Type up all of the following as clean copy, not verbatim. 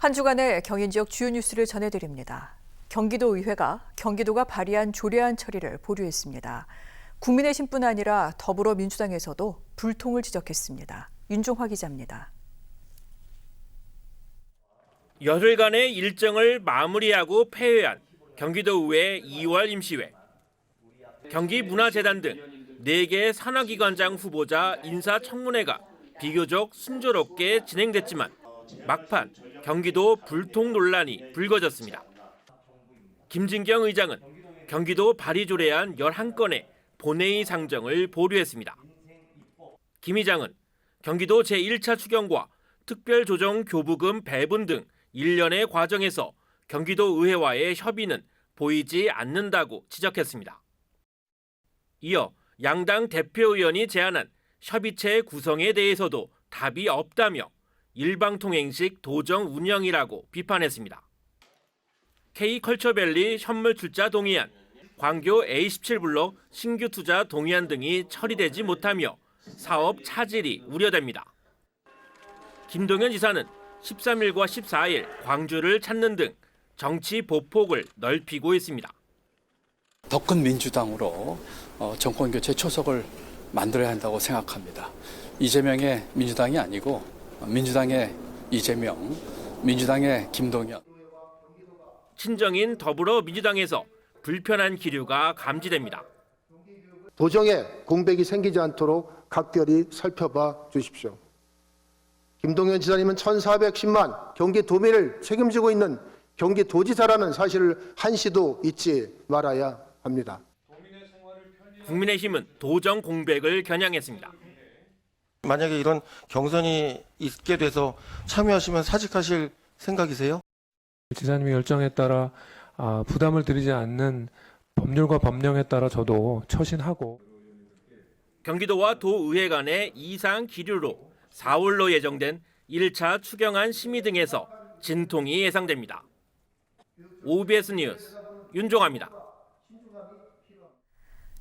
한 주간의 경인 지역 주요 뉴스를 전해드립니다. 경기도의회가 경기도가 발의한 조례안 처리를 보류했습니다. 국민의힘뿐 아니라 더불어민주당에서도 불통을 지적했습니다. 윤종화 기자입니다. 열흘간의 일정을 마무리하고 폐회한 경기도의회 2월 임시회. 경기문화재단 등 4개 산하기관장 후보자 인사청문회가 비교적 순조롭게 진행됐지만 막판 경기도 불통 논란이 불거졌습니다. 김진경 의장은 경기도 발의 조례안 11건의 본회의 상정을 보류했습니다. 김 의장은 경기도 제1차 추경과 특별조정 교부금 배분 등 일련의 과정에서 경기도 의회와의 협의는 보이지 않는다고 지적했습니다. 이어 양당 대표의원이 제안한 협의체 구성에 대해서도 답이 없다며 일방통행식 도정 운영이라고 비판했습니다. K컬처밸리 현물 출자 동의안, 광교 A17블록 신규 투자 동의안 등이 처리되지 못하며 사업 차질이 우려됩니다. 김동연 지사는 13일과 14일 광주를 찾는 등 정치 보폭을 넓히고 있습니다. 더 큰 민주당으로 정권교체 초석을 만들어야 한다고 생각합니다. 이재명의 민주당이 아니고 민주당의 이재명, 민주당의 김동연. 친정인 더불어민주당에서 불편한 기류가 감지됩니다. 도정에 공백이 생기지 않도록 각별히 살펴봐 주십시오. 김동연 지사님은 1,410만 경기도민을 책임지고 있는 경기도지사라는 사실을 한시도 잊지 말아야 합니다. 국민의힘은 도정 공백을 겨냥했습니다. 만약에 이런 경선이 있게 돼서 참여하시면 사직하실 생각이세요? 지사님의 결정에 따라 부담을 드리지 않는 법률과 법령에 따라 저도 처신하고. 경기도와 도의회 간의 이상 기류로 4월로 예정된 1차 추경안 심의 등에서 진통이 예상됩니다. OBS 뉴스 윤종화입니다.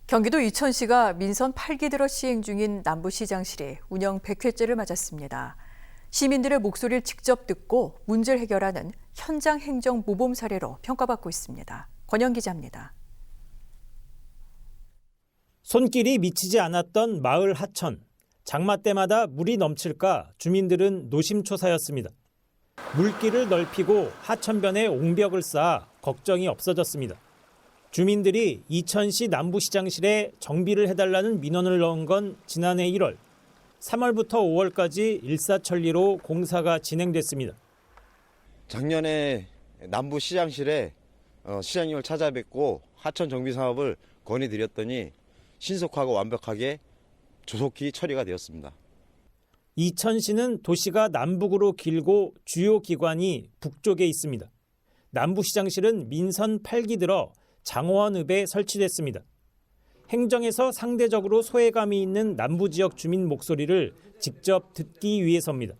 경기도 이천시가 민선 8기 들어 시행 중인 남부시장실이 운영 100회째를 맞았습니다. 시민들의 목소리를 직접 듣고 문제를 해결하는 현장 행정 모범 사례로 평가받고 있습니다. 권영 기자입니다. 손길이 미치지 않았던 마을 하천. 장마 때마다 물이 넘칠까 주민들은 노심초사였습니다. 물길을 넓히고 하천변에 옹벽을 쌓아 걱정이 없어졌습니다. 주민들이 이천시 남부시장실에 정비를 해달라는 민원을 넣은 건 지난해 1월, 3월부터 5월까지 일사천리로 공사가 진행됐습니다. 작년에 남부시장실에 시장님을 찾아뵙고 하천 정비 사업을 건의드렸더니 신속하고 완벽하게 조속히 처리가 되었습니다. 이천시는 도시가 남북으로 길고 주요 기관이 북쪽에 있습니다. 남부시장실은 민선 8기 들어 장호원읍에 설치됐습니다. 행정에서 상대적으로 소외감이 있는 남부지역 주민 목소리를 직접 듣기 위해서입니다.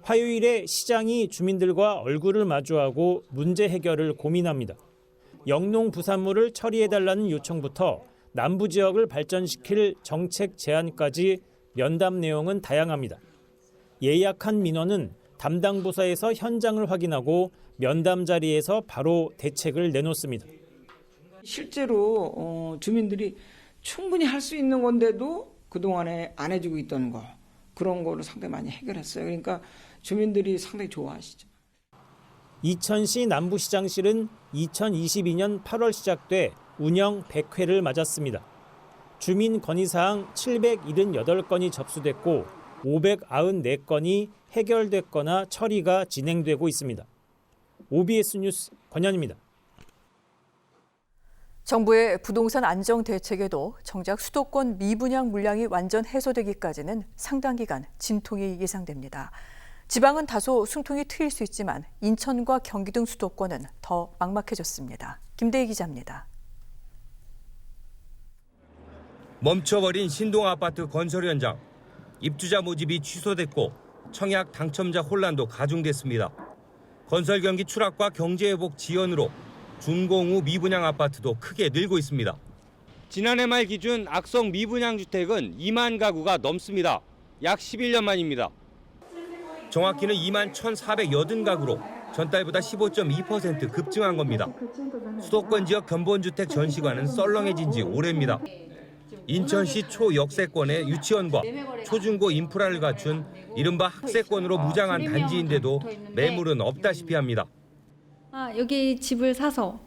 화요일에 시장이 주민들과 얼굴을 마주하고 문제 해결을 고민합니다. 영농 부산물을 처리해달라는 요청부터 남부지역을 발전시킬 정책 제안까지 면담 내용은 다양합니다. 예약한 민원은 담당 부서에서 현장을 확인하고 면담 자리에서 바로 대책을 내놓습니다. 실제로 주민들이 충분히 할 수 있는 건데도 그동안에 안 해주고 있던 거, 그런 거를 상당히 많이 해결했어요. 그러니까 주민들이 상당히 좋아하시죠. 이천시 남부시장실은 2022년 8월 시작돼 운영 100회를 맞았습니다. 주민 건의사항 778건이 접수됐고 594건이 해결됐거나 처리가 진행되고 있습니다. OBS 뉴스 권현입니다. 정부의 부동산 안정 대책에도 정작 수도권 미분양 물량이 완전 해소되기까지는 상당 기간 진통이 예상됩니다. 지방은 다소 숨통이 트일 수 있지만 인천과 경기 등 수도권은 더 막막해졌습니다. 김대희 기자입니다. 멈춰버린 신동아파트 건설 현장. 입주자 모집이 취소됐고 청약 당첨자 혼란도 가중됐습니다. 건설 경기 추락과 경제회복 지연으로 준공후 미분양 아파트도 크게 늘고 있습니다. 지난해 말 기준 악성 미분양 주택은 2만 가구가 넘습니다. 약 11년 만입니다. 정확히는 2만 1,480가구로 전달보다 15.2% 급증한 겁니다. 수도권 지역 견본주택 전시관은 썰렁해진 지 오래입니다. 인천시 초역세권의 유치원과 초중고 인프라를 갖춘 이른바 학세권으로 무장한 단지인데도 매물은 없다시피 합니다. 여기 집을 사서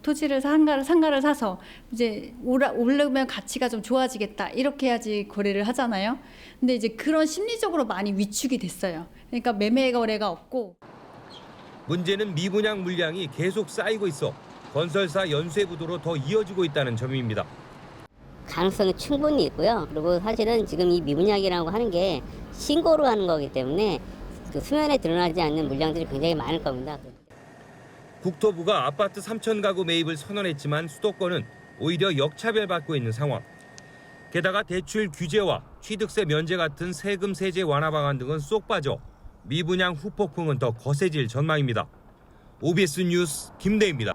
토지를 상가를 사서 이제 오르면 가치가 좀 좋아지겠다 이렇게 해야지 거래를 하잖아요. 근데 이제 그런 심리적으로 많이 위축이 됐어요. 그러니까 매매 거래가 없고. 문제는 미분양 물량이 계속 쌓이고 있어 건설사 연쇄 부도로 더 이어지고 있다는 점입니다. 가능성이 충분히 있고요. 그리고 사실은 지금 이 미분양이라고 하는 게 신고로 하는 거기 때문에 그 수면에 드러나지 않는 물량들이 굉장히 많을 겁니다. 국토부가 아파트 3천 가구 매입을 선언했지만 수도권은 오히려 역차별받고 있는 상황. 게다가 대출 규제와 취득세 면제 같은 세금 세제 완화 방안 등은 쏙 빠져 미분양 후폭풍은 더 거세질 전망입니다. OBS 뉴스 김대입니다.